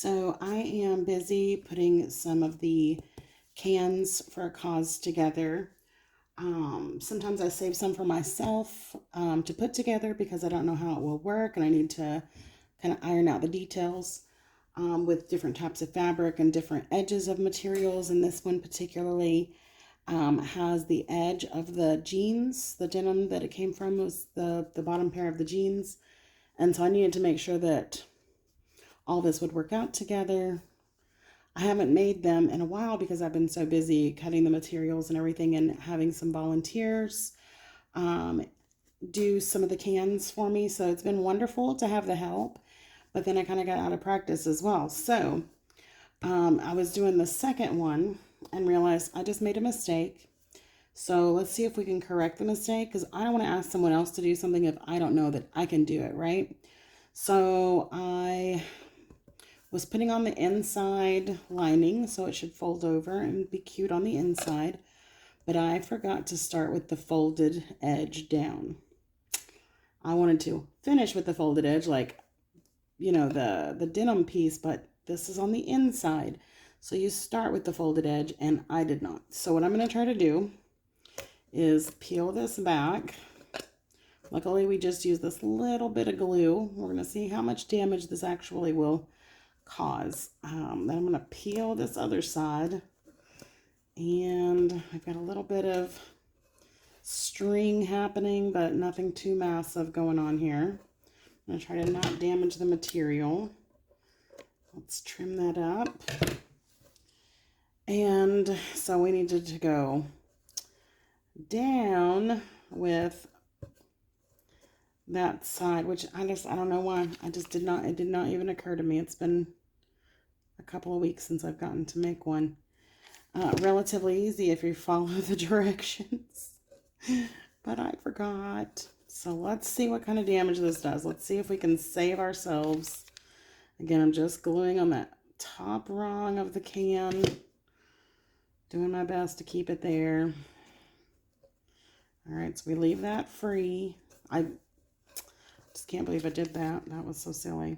So I am busy putting some of the cans for a cause together. Sometimes I save some for myself to put together because I don't know how it will work and I need to kind of iron out the details with different types of fabric and different edges of materials. And this one particularly has the edge of the jeans, the denim that it came from was the bottom pair of the jeans. And so I needed to make sure that all this would work out together. I haven't made them in a while because I've been so busy cutting the materials and everything and having some volunteers um, do some of the cans for me. So it's been wonderful to have the help, but then I kind of got out of practice as well. So I was doing the second one and realized I just made a mistake. So let's see if we can correct the mistake because I don't want to ask someone else to do something if I don't know that I can do it, right? So I was putting on the inside lining so it should fold over and be cute on the inside, but I forgot to start with the folded edge down. I wanted to finish with the folded edge like, the denim piece, but this is on the inside. So you start with the folded edge and I did not. So what I'm going to try to do is peel this back. Luckily we just used this little bit of glue. We're going to see how much damage this actually will cause. Then I'm going to peel this other side, and I've got a little bit of string happening, but nothing too massive going on here. I'm going to try to not damage the material. Let's trim that up. And so we needed to go down with that side, which I don't know why. It did not even occur to me. It's been a couple of weeks since I've gotten to make one. Relatively easy if you follow the directions, but I forgot. So let's see what kind of damage this does. Let's see if we can save ourselves. Again, I'm just gluing on that top rung of the can, doing my best to keep it there. All right, so we leave that free. I just can't believe I did that. That was so silly.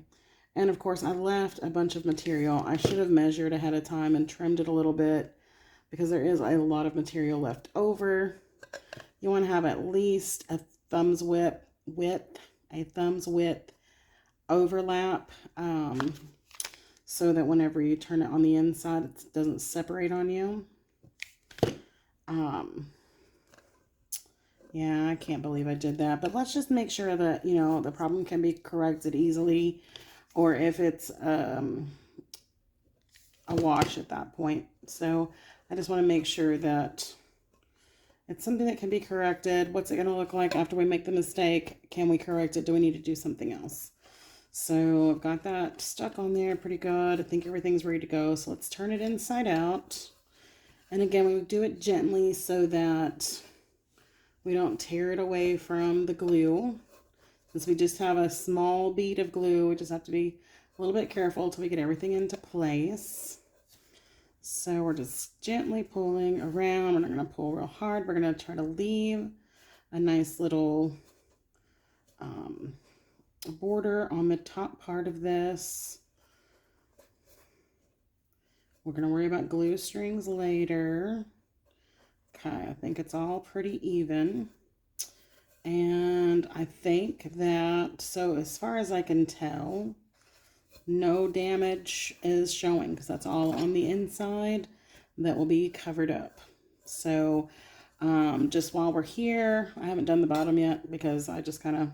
And of course, I left a bunch of material. I should have measured ahead of time and trimmed it a little bit because there is a lot of material left over. You want to have at least a thumb's width overlap so that whenever you turn it on the inside, it doesn't separate on you. Yeah, I can't believe I did that. But let's just make sure that, the problem can be corrected easily, or if it's a wash at that point. So I just want to make sure that it's something that can be corrected. What's it going to look like after we make the mistake? Can we correct it? Do we need to do something else? So I've got that stuck on there pretty good. I think everything's ready to go. So let's turn it inside out. And again, we do it gently so that we don't tear it away from the glue. Since we just have a small bead of glue, we just have to be a little bit careful until we get everything into place. So we're just gently pulling around. We're not going to pull real hard. We're going to try to leave a nice little border on the top part of this. We're going to worry about glue strings later. Okay, I think it's all pretty even. And I think that, so as far as I can tell, no damage is showing because that's all on the inside that will be covered up. So just while we're here, I haven't done the bottom yet because I just kind of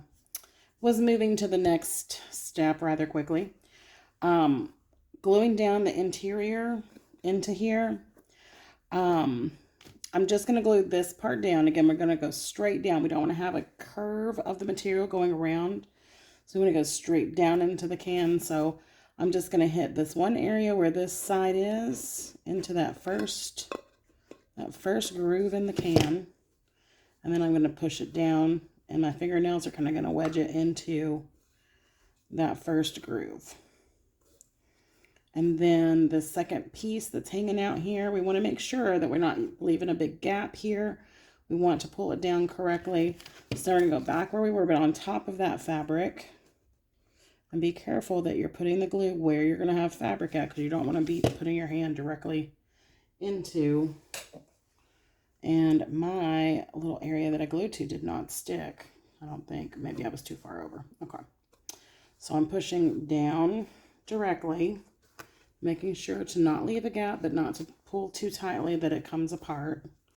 was moving to the next step rather quickly. Gluing down the interior into here. I'm just going to glue this part down. Again, we're going to go straight down. We don't want to have a curve of the material going around. So we want to go straight down into the can. So I'm just going to hit this one area where this side is into that first groove in the can. And then I'm going to push it down. And my fingernails are kind of going to wedge it into that first groove. And then the second piece that's hanging out here, we want to make sure that we're not leaving a big gap here. We want to pull it down correctly. So we're going to go back where we were, but on top of that fabric. And be careful that you're putting the glue where you're going to have fabric at, because you don't want to be putting your hand directly into. And my little area that I glued to did not stick, I don't think. Maybe I was too far over. Okay. So I'm pushing down directly, making sure to not leave a gap, but not to pull too tightly that it comes apart.